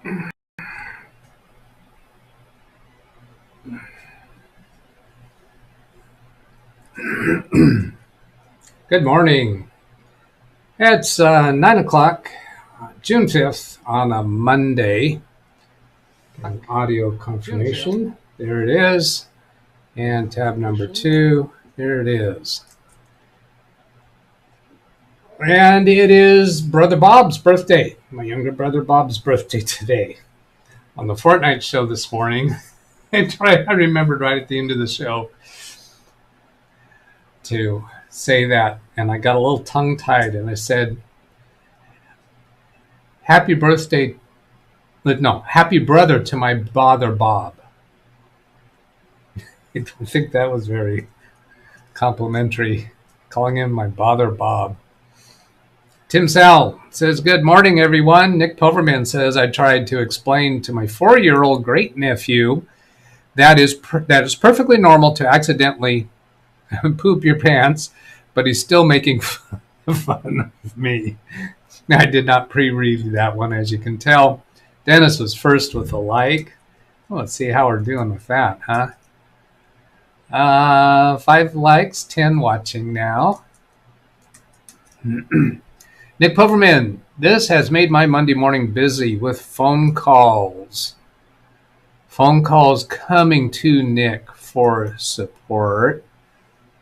Good morning. It's 9 o'clock, June 5th on a Monday. An audio confirmation. There it is. And tab number 2. There it is. And it is Brother Bob's birthday. My younger brother Bob's birthday today. On the Fortnite show this morning, I remembered right at the end of the show to say that, and I got a little tongue-tied, and I said, happy brother to my bother Bob. I don't think that was very complimentary, calling him my bother Bob. Tim Sal says, good morning, everyone. Nick Poverman says, I tried to explain to my 4-year-old great-nephew that is perfectly normal to accidentally poop your pants, but he's still making fun of me. I did not pre-read that one, as you can tell. Dennis was first with a like. Well, let's see how we're doing with that, huh? 5 likes, 10 watching now. Nick Poverman, this has made my Monday morning busy with phone calls. Phone calls coming to Nick for support.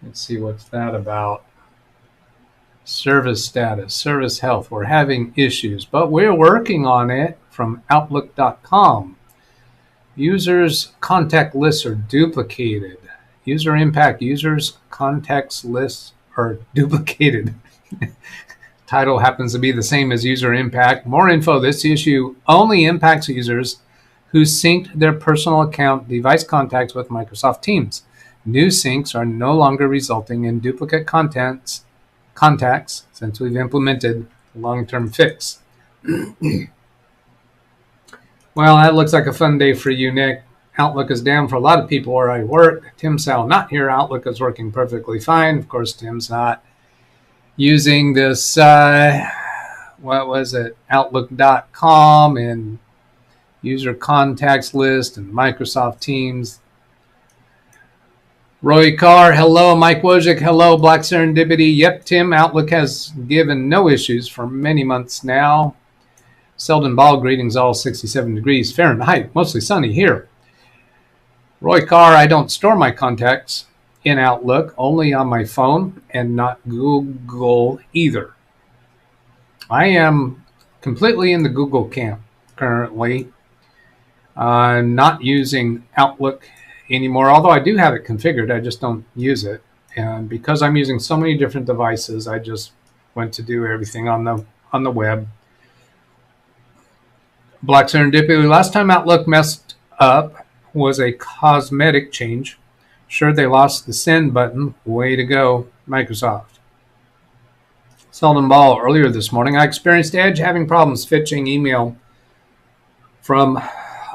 Let's see what's that about. Service status, service health. We're having issues, but we're working on it from Outlook.com. Users' contact lists are duplicated. User impact, users' contacts lists are duplicated. Title happens to be the same as user impact. More info, this issue only impacts users who synced their personal account device contacts with Microsoft Teams. New syncs are no longer resulting in duplicate contacts since we've implemented a long-term fix. Well, that looks like a fun day for you, Nick. Outlook is down for a lot of people where I work. Tim Sal not here. Outlook is working perfectly fine. Of course, Tim's not using this, Outlook.com and user contacts list and Microsoft Teams. Roy Carr, hello. Mike Wojcik, hello. Black Serendipity. Yep, Tim, Outlook has given no issues for many months now. Selden Ball, greetings all, 67 degrees Fahrenheit, mostly sunny here. Roy Carr, I don't store my contacts in Outlook, only on my phone and not Google either. I am completely in the Google camp currently. I'm not using Outlook anymore, although I do have it configured. I just don't use it. And because I'm using so many different devices, I just went to do everything on the web. Black Serendipity, last time Outlook messed up was a cosmetic change. Sure, they lost the send button. Way to go, Microsoft. Selden Ball, earlier this morning, I experienced Edge having problems fetching email from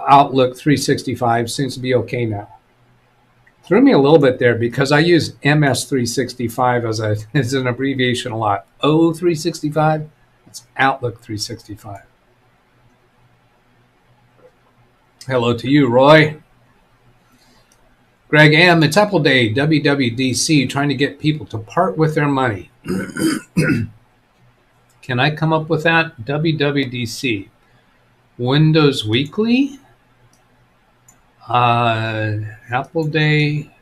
Outlook 365. Seems to be okay now. Threw me a little bit there because I use MS365 as an abbreviation a lot. O365, it's Outlook 365. Hello to you, Roy. Greg M., it's Apple Day, WWDC, trying to get people to part with their money. Can I come up with that? WWDC. Windows Weekly? Apple Day?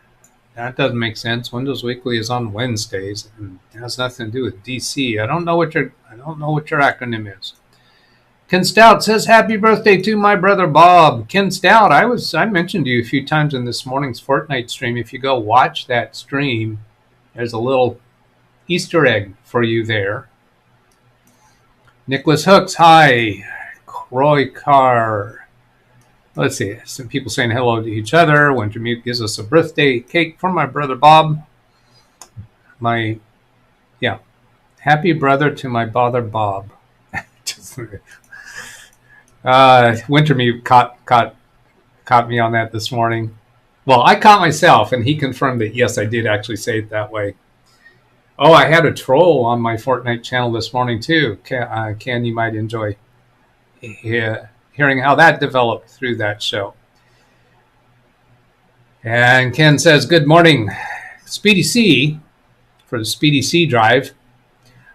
That doesn't make sense. Windows Weekly is on Wednesdays, and it has nothing to do with DC. I don't know what your acronym is. Ken Stout says, happy birthday to my brother Bob. Ken Stout, I mentioned to you a few times in this morning's Fortnite stream. If you go watch that stream, there's a little Easter egg for you there. Nicholas Hooks, hi. Roy Carr. Let's see, some people saying hello to each other. Wintermute gives us a birthday cake for my brother Bob. Happy brother to my bother Bob. Wintermute caught me on that this morning. Well, I caught myself, and he confirmed that, yes, I did actually say it that way. Oh, I had a troll on my Fortnite channel this morning, too. Ken, you might enjoy hearing how that developed through that show. And Ken says, good morning, Speedy C, for the Speedy C Drive.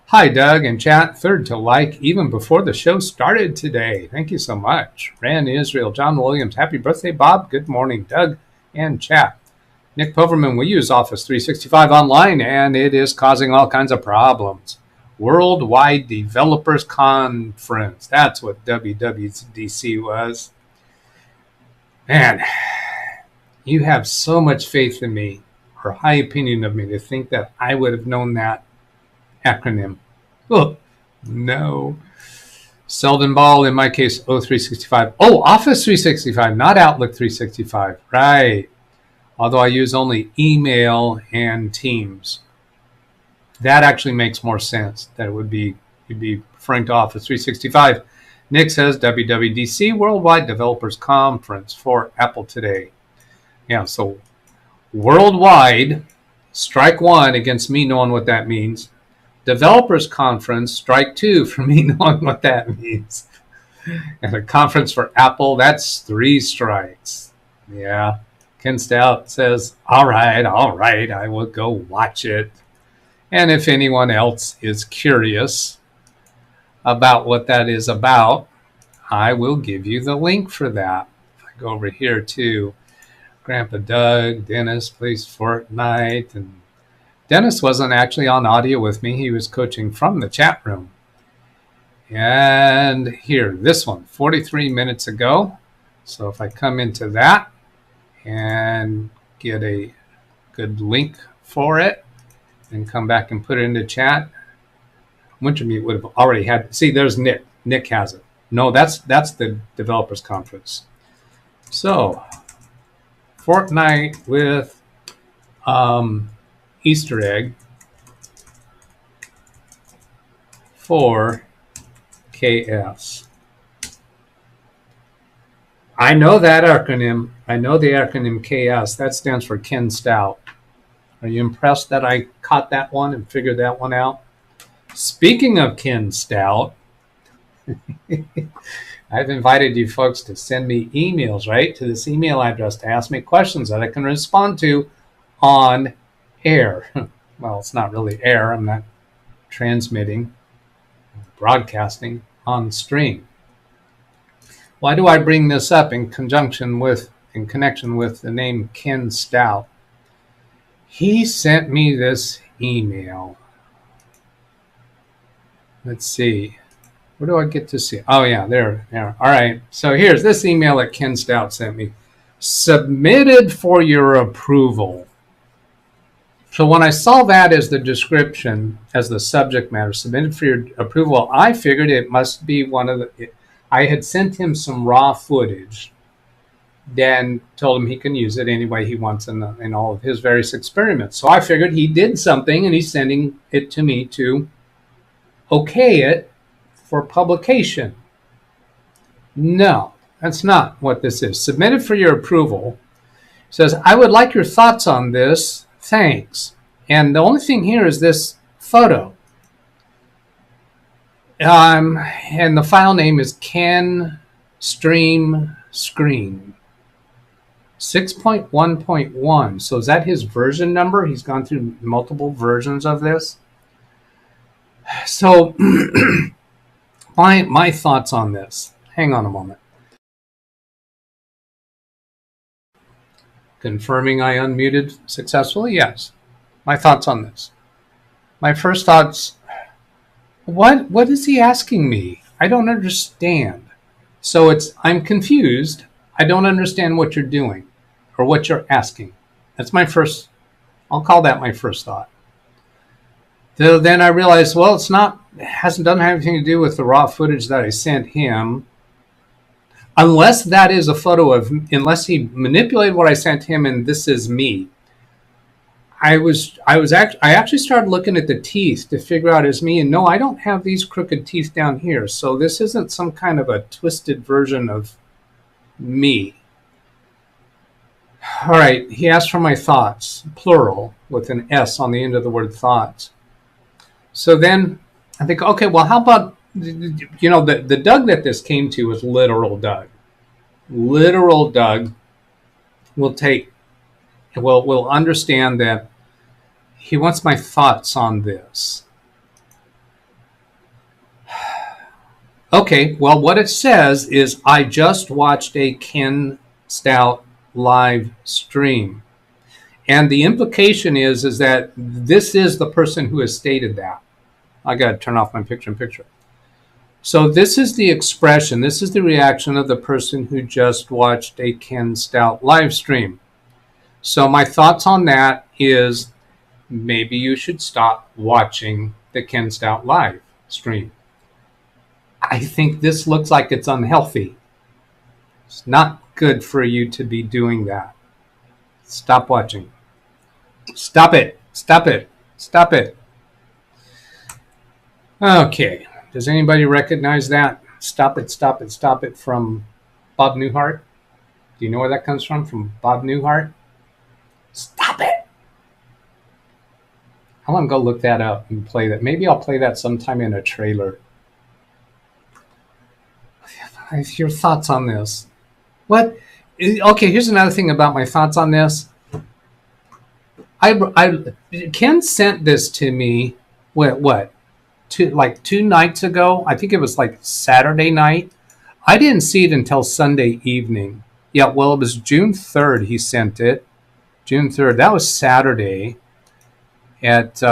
Hi, Doug and chat. Third to like even before the show started today. Thank you so much. Ran Israel, John Williams. Happy birthday, Bob. Good morning, Doug and chat. Nick Poverman, we use Office 365 online, and it is causing all kinds of problems. Worldwide Developers Conference. That's what WWDC was. Man, you have so much faith in me, or high opinion of me, to think that I would have known that acronym. Oh, no. Selden Ball, in my case, O365. Oh, Office 365, not Outlook 365. Right. Although I use only email and Teams. That actually makes more sense. That you'd be referring to Office 365. Nick says WWDC, Worldwide Developers Conference for Apple today. Yeah, so worldwide, strike one against me knowing what that means. Developers Conference, strike two for me knowing what that means. And a conference for Apple, that's 3 strikes. Yeah. Ken Stout says, all right, I will go watch it. And if anyone else is curious about what that is about, I will give you the link for that. If I go over here to Grandpa Doug, Dennis plays Fortnite, and Dennis wasn't actually on audio with me. He was coaching from the chat room. And here, this one, 43 minutes ago. So if I come into that and get a good link for it and come back and put it into chat, Wintermute would have already had. See, there's Nick. Nick has it. No, that's the Developers Conference. So Fortnite with Easter egg for KS. I know that acronym. I know the acronym KS. That stands for Ken Stout. Are you impressed that I caught that one and figured that one out? Speaking of Ken Stout, I've invited you folks to send me emails, right, to this email address to ask me questions that I can respond to on air. Well, it's not really air. I'm not transmitting, broadcasting on stream. Why do I bring this up in connection with the name Ken Stout? He sent me this email. Let's see. Where do I get to see? Oh, yeah, there. All right. So here's this email that Ken Stout sent me. Submitted for your approval. So when I saw that as the description, as the subject matter, submitted for your approval, I figured it must be one of the... I had sent him some raw footage, then told him he can use it any way he wants in all of his various experiments. So I figured he did something and he's sending it to me to okay it for publication. No, that's not what this is. Submitted for your approval. It says, I would like your thoughts on this. Thanks. And the only thing here is this photo. And the file name is Ken Stream Screen 6.1.1. So is that his version number? He's gone through multiple versions of this. So my thoughts on this. Hang on a moment. Confirming I unmuted successfully? Yes. My thoughts on this. My first thoughts, what is he asking me? I don't understand. So I'm confused. I don't understand what you're doing or what you're asking. That's my first, I'll call that my first thought. So then I realized, well, doesn't have anything to do with the raw footage that I sent him. Unless that is a photo of, unless he manipulated what I sent him and this is me. I actually started looking at the teeth to figure out it's me, and no, I don't have these crooked teeth down here. So this isn't some kind of a twisted version of me. All right, he asked for my thoughts, plural, with an S on the end of the word thoughts. So then I think, okay, well, how about You know, the Doug that this came to was literal Doug. Literal Doug will understand that he wants my thoughts on this. Okay, well, what it says is I just watched a Ken Stout live stream. And the implication is that this is the person who has stated that. I got to turn off my picture-in-picture. So this is the expression, this is the reaction of the person who just watched a Ken Stout live stream. So my thoughts on that is maybe you should stop watching the Ken Stout live stream. I think this looks like it's unhealthy. It's not good for you to be doing that. Stop watching. Stop it. Stop it. Stop it. Okay. Does anybody recognize that? Stop it, stop it, stop it from Bob Newhart? Do you know where that comes from? From Bob Newhart? Stop it. I want to go look that up and play that. Maybe I'll play that sometime in a trailer. Your thoughts on this? What? Okay, here's another thing about my thoughts on this. Ken sent this to me. What? Like 2 nights ago. I think it was like Saturday night. I didn't see it until Sunday evening. Yeah, well, it was June 3rd he sent it. June 3rd. That was Saturday at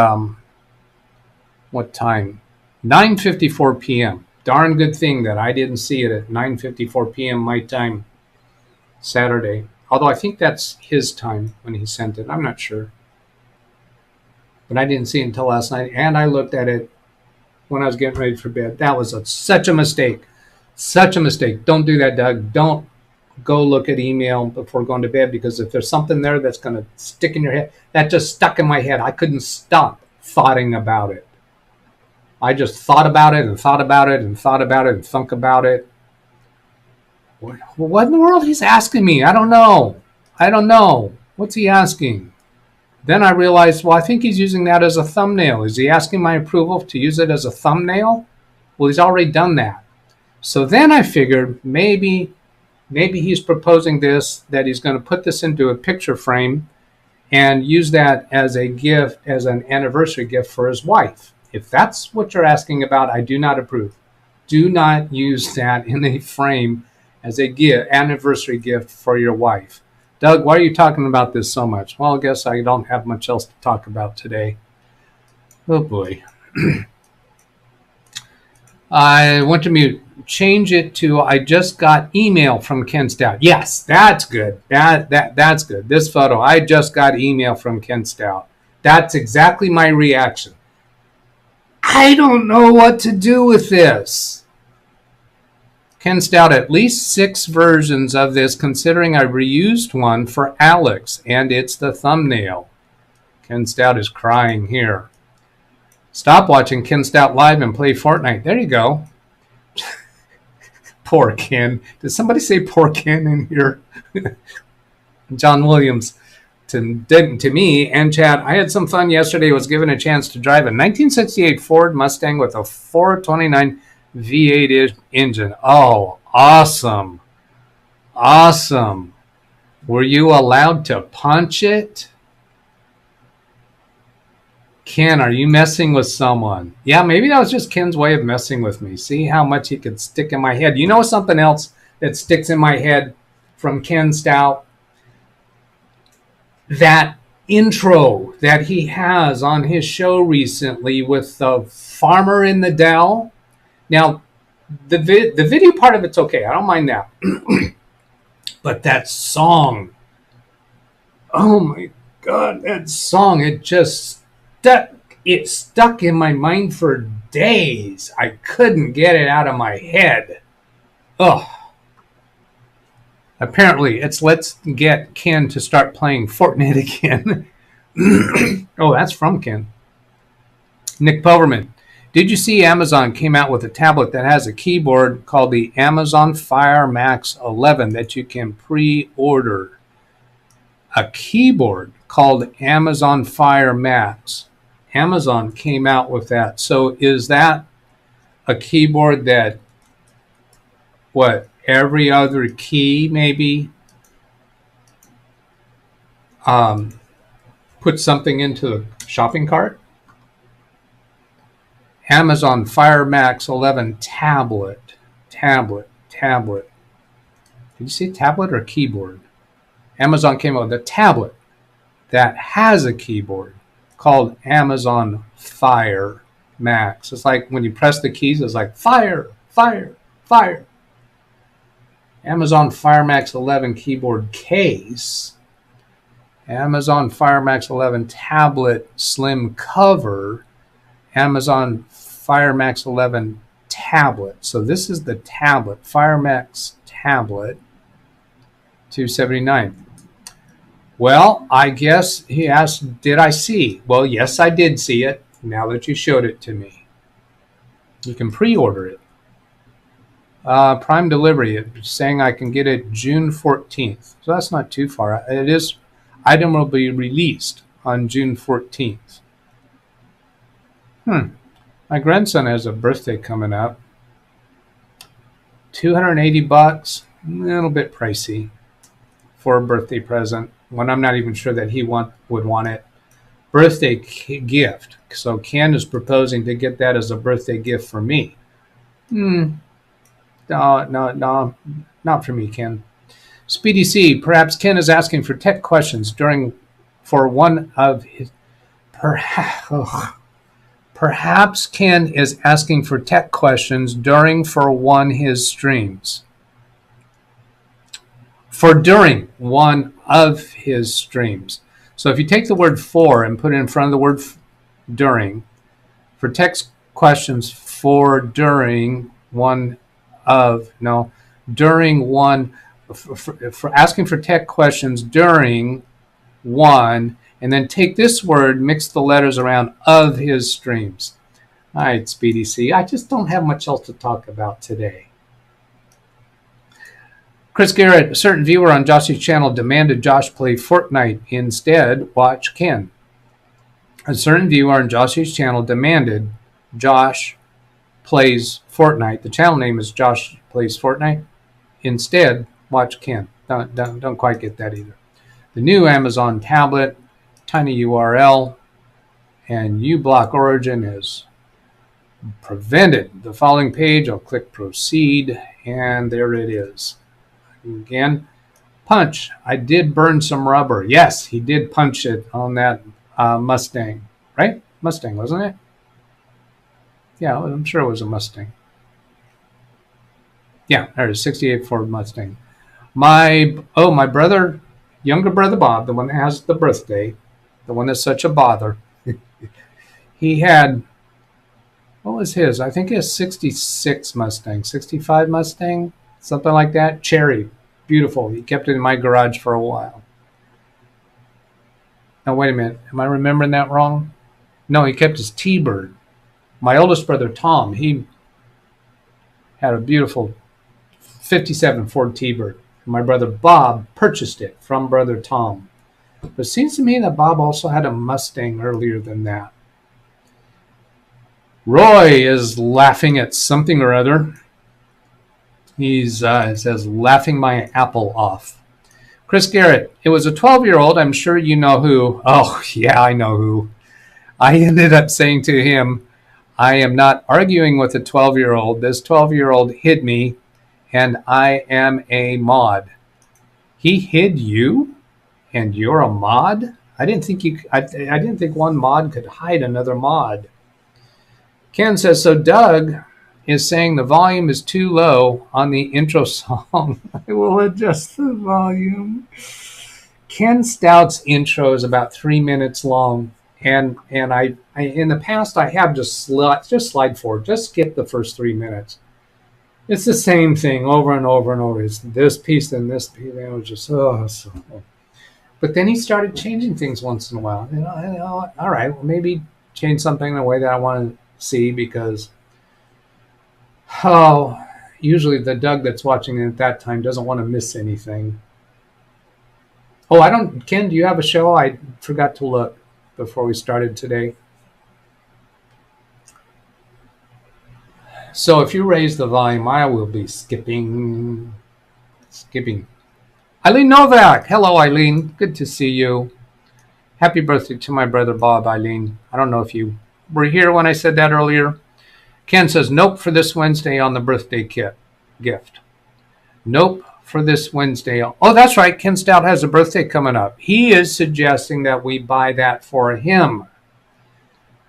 what time? 9:54 p.m. Darn good thing that I didn't see it at 9:54 p.m. my time Saturday. Although I think that's his time when he sent it. I'm not sure. But I didn't see it until last night. And I looked at it when I was getting ready for bed. That was such a mistake. Such a mistake. Don't do that, Doug. Don't go look at email before going to bed, because if there's something there that's going to stick in your head, that just stuck in my head. I couldn't stop thoughting about it. I just thought about it and thought about it and thought about it and thunk about it. What in the world he's asking me? I don't know. I don't know. What's he asking? Then I realized, well, I think he's using that as a thumbnail. Is he asking my approval to use it as a thumbnail? Well, he's already done that. So then I figured maybe he's proposing this, that he's going to put this into a picture frame and use that as a gift, as an anniversary gift for his wife. If that's what you're asking about, I do not approve. Do not use that in a frame as a gift, anniversary gift for your wife. Doug, why are you talking about this so much? Well, I guess I don't have much else to talk about today. Oh boy. I went to mute. Change it to I just got email from Ken Stout. Yes, that's good. That's good. This photo, I just got email from Ken Stout. That's exactly my reaction. I don't know what to do with this. Ken Stout, at least 6 versions of this, considering I reused one for Alex, and it's the thumbnail. Ken Stout is crying here. Stop watching Ken Stout live and play Fortnite. There you go. Poor Ken. Did somebody say poor Ken in here? John Williams. To me and Chad, I had some fun yesterday. Was given a chance to drive a 1968 Ford Mustang with a 429 V8 engine. Oh, awesome. Awesome. Were you allowed to punch it? Ken, are you messing with someone? Yeah, maybe that was just Ken's way of messing with me. See how much he could stick in my head. You know something else that sticks in my head from Ken Stout? That intro that he has on his show recently with the farmer in the Dell. Now, the video part of it's okay. I don't mind that. But that song, oh my God, that song, it stuck in my mind for days. I couldn't get it out of my head. Ugh. Apparently, it's let's get Ken to start playing Fortnite again. Oh, that's from Ken. Nick Poverman. Did you see Amazon came out with a tablet that has a keyboard called the Amazon Fire Max 11 that you can pre-order? A keyboard called Amazon Fire Max. Amazon came out with that. So is that a keyboard that, what, every other key maybe put something into the shopping cart? Amazon Fire Max 11 tablet. Did you say tablet or keyboard? Amazon came out with a tablet that has a keyboard called Amazon Fire Max. It's like when you press the keys, it's like fire, fire, fire. Amazon Fire Max 11 keyboard case. Amazon Fire Max 11 tablet slim cover. Amazon Fire Max 11 tablet. So this is the tablet, Fire Max tablet, $279. Well, I guess he asked, did I see? Well, yes, I did see it now that you showed it to me. You can pre-order it. Prime delivery, it's saying I can get it June 14th. So that's not too far. It is, item will be released on June 14th. My grandson has a birthday coming up. $280, a little bit pricey for a birthday present when I'm not even sure that he would want it. Birthday gift. So Ken is proposing to get that as a birthday gift for me. No, not for me, Ken. Speedy C, perhaps Ken is asking for tech questions for one of his. Perhaps Ken is asking for tech questions for one of his streams. During one of his streams. So if you take the word for and put it in front of the word during, for text questions during one, for asking for tech questions during one, and then take this word, mix the letters around of his streams. All right, Speedy C. I just don't have much else to talk about today. Chris Garrett, a certain viewer on Josh's channel demanded Josh play Fortnite. Instead, watch Ken. A certain viewer on Josh's channel demanded Josh plays Fortnite. The channel name is Josh Plays Fortnite. Instead, watch Ken. Don't quite get that either. The new Amazon tablet, tiny URL, and uBlock origin is prevented. The following page, I'll click proceed, and there it is. Again, punch. I did burn some rubber. Yes, he did punch it on that Mustang, right? Mustang, wasn't it? Yeah, I'm sure it was a Mustang. Yeah, there's a 68 Ford Mustang. My brother, younger brother Bob, the one that has the birthday, the one that's such a bother, he had, what was his? I think his 66 Mustang, 65 Mustang, something like that. Cherry, beautiful. He kept it in my garage for a while. Now, wait a minute. Am I remembering that wrong? No, he kept his T-Bird. My oldest brother, Tom, he had a beautiful 57 Ford T-Bird. My brother Bob purchased it from brother Tom. But it seems to me that Bob also had a Mustang earlier than that. Roy is laughing at something or other. He's says, laughing my apple off. Chris Garrett, it was a 12-year-old. I'm sure you know who. Oh, yeah, I know who. I ended up saying to him, I am not arguing with a 12-year-old. This 12-year-old hid me, and I am a mod. He hid you, and you're a mod? I didn't think one mod could hide another mod. Ken says, so Doug is saying the volume is too low on the intro song. I will adjust the volume. Ken Stout's intro is about 3 minutes long, and I in the past I have just slide forward, just skip the first 3 minutes. It's the same thing over and over and over. It's this piece and this piece. It was just so. But then he started changing things once in a while. All right, well, maybe change something in a way that I want to see, because usually the Doug that's watching at that time doesn't want to miss anything. Ken, do you have a show? I forgot to look before we started today. So if you raise the volume, I will be skipping. Eileen Novak. Hello, Eileen. Good to see you. Happy birthday to my brother Bob, Eileen. I don't know if you were here when I said that earlier. Ken says, nope for this Wednesday on the birthday gift. Nope for this Wednesday. Oh, that's right. Ken Stout has a birthday coming up. He is suggesting that we buy that for him.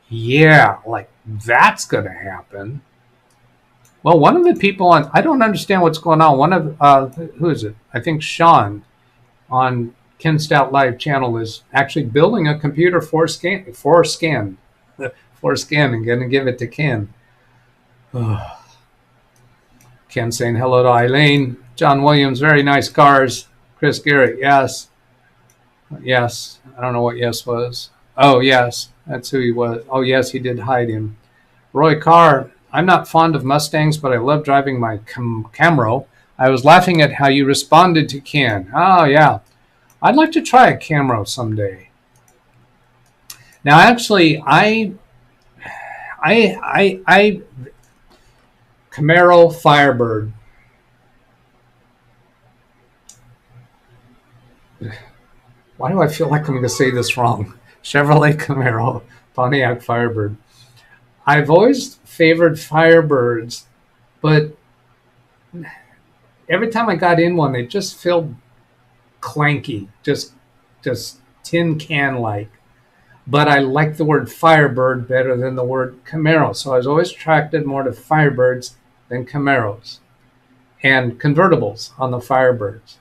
Yeah, like that's going to happen. Well, one of the people on, I don't understand what's going on. One of, who is it? I think Sean on Ken Stout Live channel is actually building a computer for scan and going to give it to Ken. Ken saying hello to Eileen. John Williams, very nice cars. Chris Garrett, yes. Yes. I don't know what yes was. Oh, yes. That's who he was. Oh, yes, he did hide him. Roy Carr, I'm not fond of Mustangs, but I love driving my Camaro. I was laughing at how you responded to Ken. Oh, yeah. I'd like to try a Camaro someday. Now, actually, Camaro Firebird. Why do I feel like I'm going to say this wrong? Chevrolet Camaro, Pontiac Firebird. I've always favored Firebirds, but every time I got in one, they just felt clanky, just tin can-like. But I like the word Firebird better than the word Camaro. So I was always attracted more to Firebirds than Camaros. And convertibles on the Firebirds.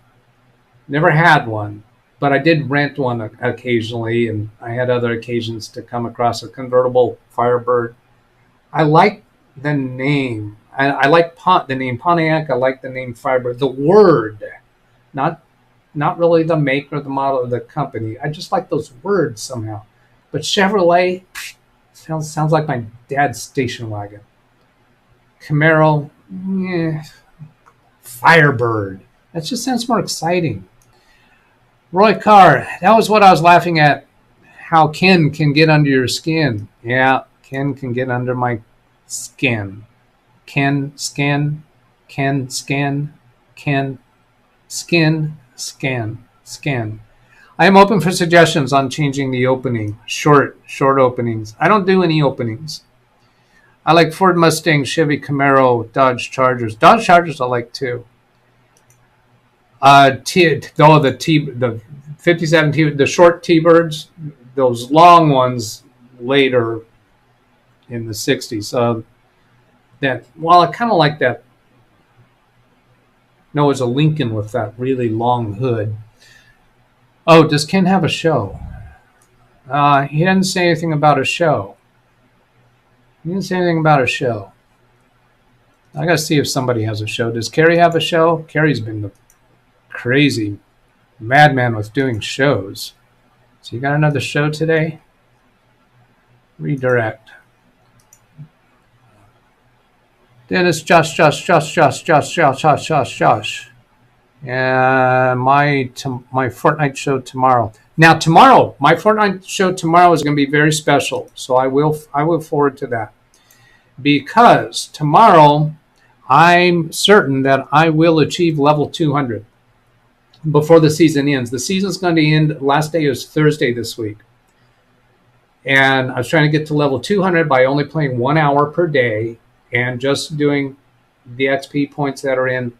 Never had one, but I did rent one occasionally, and I had other occasions to come across a convertible Firebird. I like the name. I like the name Pontiac. I like the name Firebird. The word, not really the make or the model of the company. I just like those words somehow. But Chevrolet sounds like my dad's station wagon. Camaro, Firebird. That just sounds more exciting. Roy Carr, that was what I was laughing at. How Ken can get under your skin. Yeah, Ken can get under my skin. Ken scan, Ken scan, Ken skin, scan. I am open for suggestions on changing the opening. Short openings. I don't do any openings. I like Ford Mustang, Chevy Camaro, Dodge Chargers. Dodge Chargers I like too. The 57 T, the short T-Birds, those long ones later in the 60s. I kind of like that. No, it was a Lincoln with that really long hood. Oh, does Ken have a show? He didn't say anything about a show. I got to see if somebody has a show. Does Carrie have a show? Carrie's been the crazy madman with doing shows. So you got another show today? Redirect. Dennis, Josh. And my Fortnite show tomorrow. Now tomorrow, my Fortnite show tomorrow is going to be very special. So I will forward to that. Because tomorrow, I'm certain that I will achieve level 200 before the season ends. The season's going to end, last day is Thursday this week. And I was trying to get to level 200 by only playing 1 hour per day and just doing the XP points that are in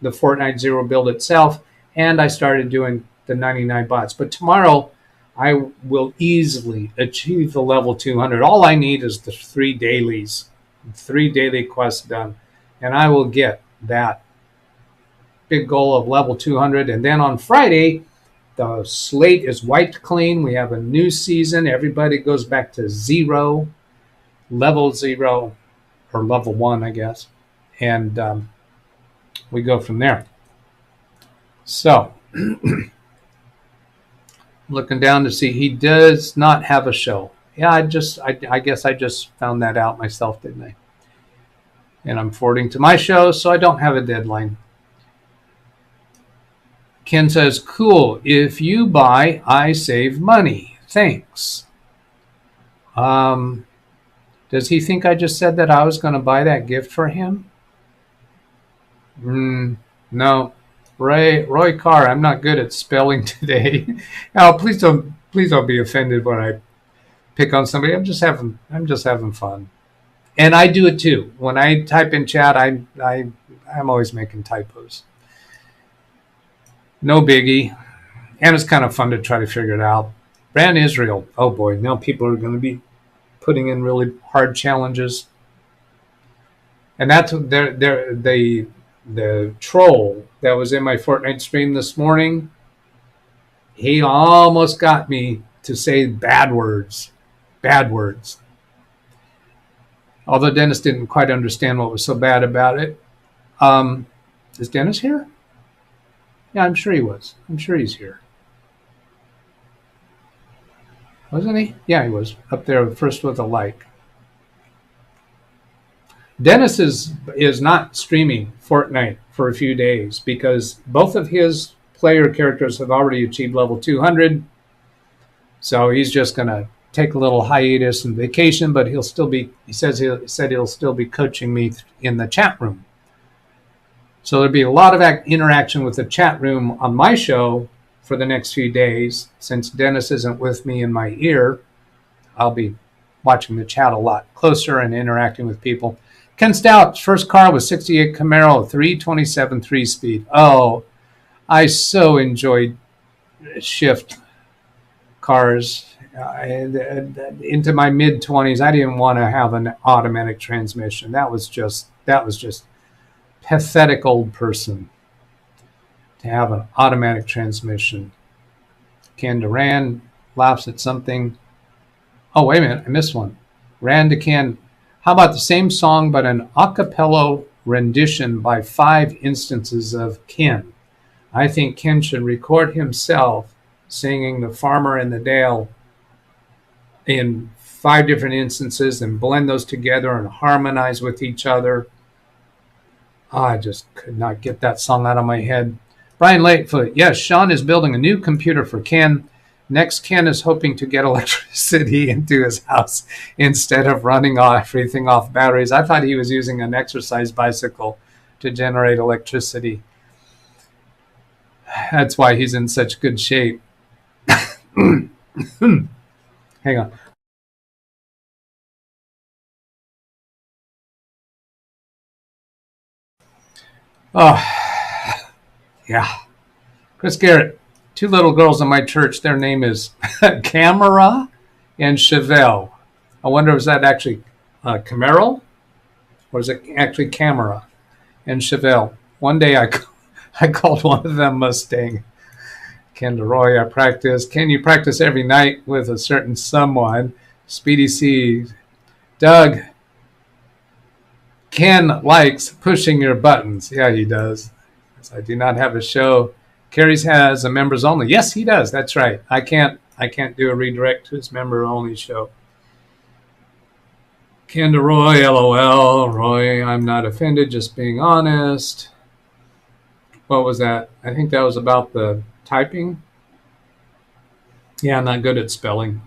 the Fortnite Zero build itself. And I started doing the 99 bots. But tomorrow, I will easily achieve the level 200. All I need is the 3 dailies, 3 daily quests done. And I will get that big goal of level 200. And then on Friday, the slate is wiped clean. We have a new season. Everybody goes back to zero, level 0, or level 1, I guess. And we go from there. So, looking down to see, he does not have a show. Yeah, I guess I just found that out myself, didn't I? And I'm forwarding to my show, so I don't have a deadline. Ken says, cool. If you buy, I save money. Thanks. Does he think I just said that I was going to buy that gift for him? No. Roy Carr, I'm not good at spelling today. Oh, please don't be offended when I pick on somebody. I'm just having fun. And I do it too. When I type in chat, I'm always making typos. No biggie. And it's kind of fun to try to figure it out. Brand Israel. Oh boy, now people are going to be putting in really hard challenges. And that's the troll that was in my Fortnite stream this morning. He almost got me to say bad words. Bad words. Although Dennis didn't quite understand what was so bad about it. Is Dennis here? Yeah, I'm sure he was. I'm sure he's here. Wasn't he? Yeah, he was up there first with a like. Dennis is not streaming Fortnite for a few days because both of his player characters have already achieved level 200. So he's just going to take a little hiatus and vacation, but he'll still be, he said he'll still be coaching me in the chat room. So there'll be a lot of interaction with the chat room on my show for the next few days. Since Dennis isn't with me in my ear, I'll be watching the chat a lot closer and interacting with people. Ken Stout's first car was 68 Camaro, 327 3-speed. Oh, I so enjoyed shift cars. Into my mid-20s, I didn't want to have an automatic transmission. That was just pathetic old person to have an automatic transmission. Ken Duran laughs at something. Oh, wait a minute, I missed one. Ran to Ken. How about the same song but an a cappella rendition by 5 instances of Ken? I think Ken should record himself singing The Farmer in the Dale in 5 different instances and blend those together and harmonize with each other. I just could not get that song out of my head. Brian Latefoot, yes, Sean is building a new computer for Ken. Next, Ken is hoping to get electricity into his house instead of running everything off batteries. I thought he was using an exercise bicycle to generate electricity. That's why he's in such good shape. Hang on. Oh, yeah. Chris Garrett, 2 little girls in my church, their name is Camera and Chevelle. I wonder, is that actually Camaro? Or is it actually Camera and Chevelle? One day I called one of them Mustang. Ken DeRoy, I practice. Can you practice every night with a certain someone? Speedy C. Doug, Ken likes pushing your buttons. Yeah, he does. I do not have a show. Carrie's has a members only. Yes, he does. That's right. I can't do a redirect to his member only show. Ken DeRoy, LOL. Roy, I'm not offended, just being honest. What was that? I think that was about the typing. Yeah, I'm not good at spelling.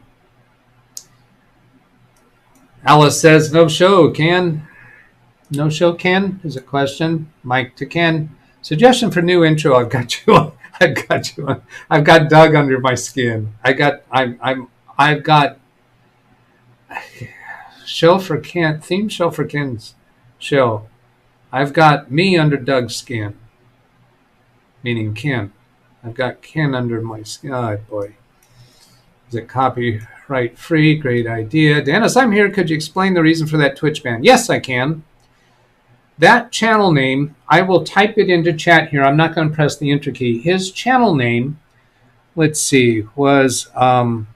Alice says, no show, Ken. No show, Ken, is a question. Mike to Ken. Suggestion for new intro. I've got you. I've got Doug under my skin. I've got show for Ken, theme show for Ken's show. I've got me under Doug's skin, meaning Ken. I've got Ken under my skin. Oh, boy. Is it copyright free? Great idea. Dennis, I'm here. Could you explain the reason for that Twitch ban? Yes, I can. That channel name, I will type it into chat here. I'm not going to press the enter key. His channel name, let's see, was I'm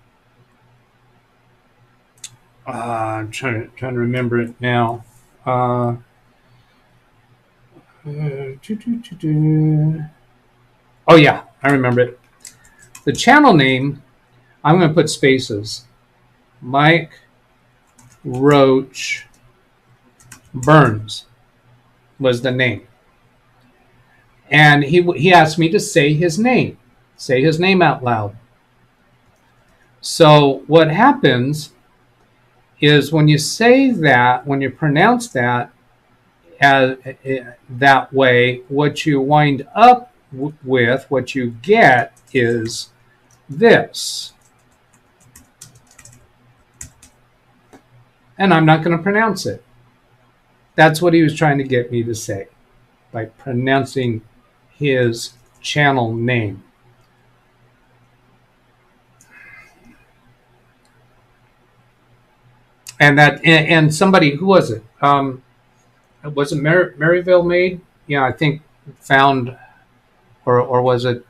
trying to remember it now. Oh yeah, I remember it. The channel name, I'm going to put spaces. Mike Roach Burns was the name. And he asked me to say his name. Say his name out loud. So what happens is when you say that, when you pronounce that as, that way, what you wind up with, what you get is this. And I'm not going to pronounce it. That's what he was trying to get me to say by pronouncing his channel name. And somebody, who was it? Was it Maryville Maid? Yeah, I think found, or was it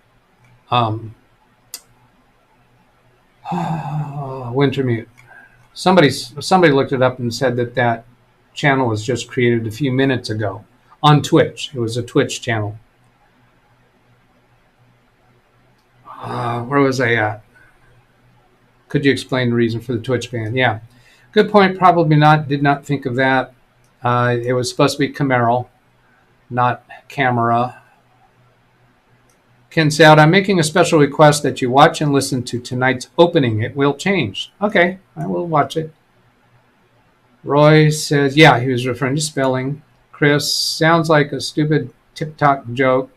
Wintermute? Somebody looked it up and said that channel was just created a few minutes ago on Twitch. It was a Twitch channel. Where was I at? Could you explain the reason for the Twitch ban? Yeah, good point. Probably not. Did not think of that. It was supposed to be Camaro, not Camera. Ken said, I'm making a special request that you watch and listen to tonight's opening. It will change. Okay, I will watch it. Roy says, yeah, he was referring to spelling. Chris, sounds like a stupid TikTok joke.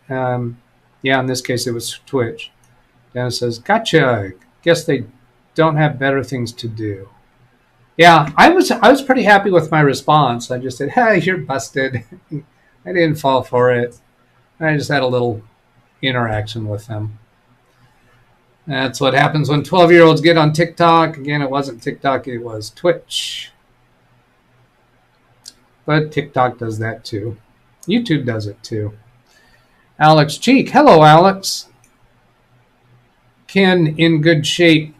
Yeah, in this case, it was Twitch. Dennis says, gotcha. Guess they don't have better things to do. Yeah, I was pretty happy with my response. I just said, hey, you're busted. I didn't fall for it. I just had a little interaction with them. That's what happens when 12-year-olds get on TikTok. Again, it wasn't TikTok, it was Twitch. But TikTok does that too. YouTube does it too. Alex Cheek. Hello, Alex. Ken in good shape.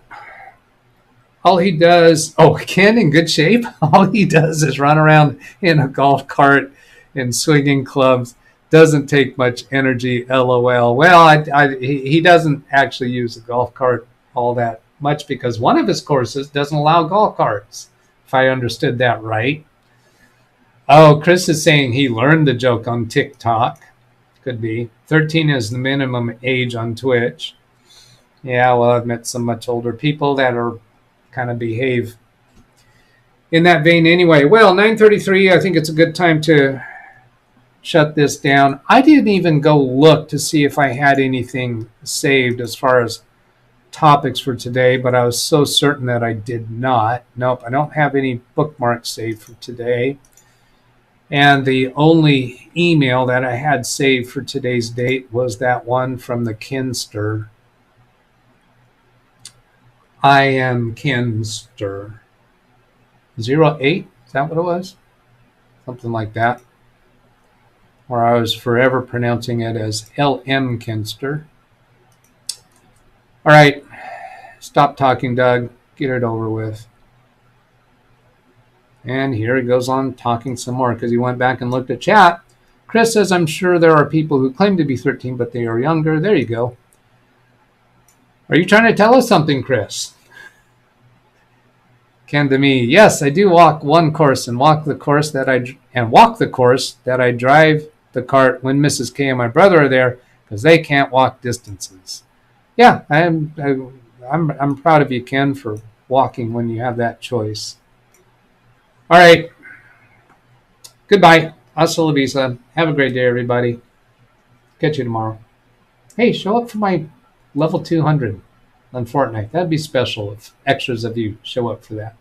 All he does, Ken in good shape? All he does is run around in a golf cart and swinging clubs. Doesn't take much energy, LOL. Well, he doesn't actually use the golf cart all that much because one of his courses doesn't allow golf carts, if I understood that right. Oh, Chris is saying he learned the joke on TikTok. Could be. 13 is the minimum age on Twitch. Yeah, well, I've met some much older people that are kind of behave in that vein anyway. Well, 9:33, I think it's a good time to shut this down. I didn't even go look to see if I had anything saved as far as topics for today, but I was so certain that I did not. Nope, I don't have any bookmarks saved for today. And the only email that I had saved for today's date was that one from the Kinster. I am Kinster. 08? Is that what it was? Something like that. Or I was forever pronouncing it as LM Kinster. All right. Stop talking, Doug. Get it over with. And here he goes on talking some more because he went back and looked at chat. Chris says, I'm sure there are people who claim to be 13, but they are younger. There you go. Are you trying to tell us something, Chris? Ken to me, yes, I do walk one course and walk the course that I drive the cart when Mrs. K and my brother are there because they can't walk distances. Yeah, I'm proud of you, Ken, for walking when you have that choice. All right. Goodbye. Hasta la vista. Have a great day, everybody. Catch you tomorrow. Hey, show up for my level 200 on Fortnite. That'd be special if extras of you show up for that.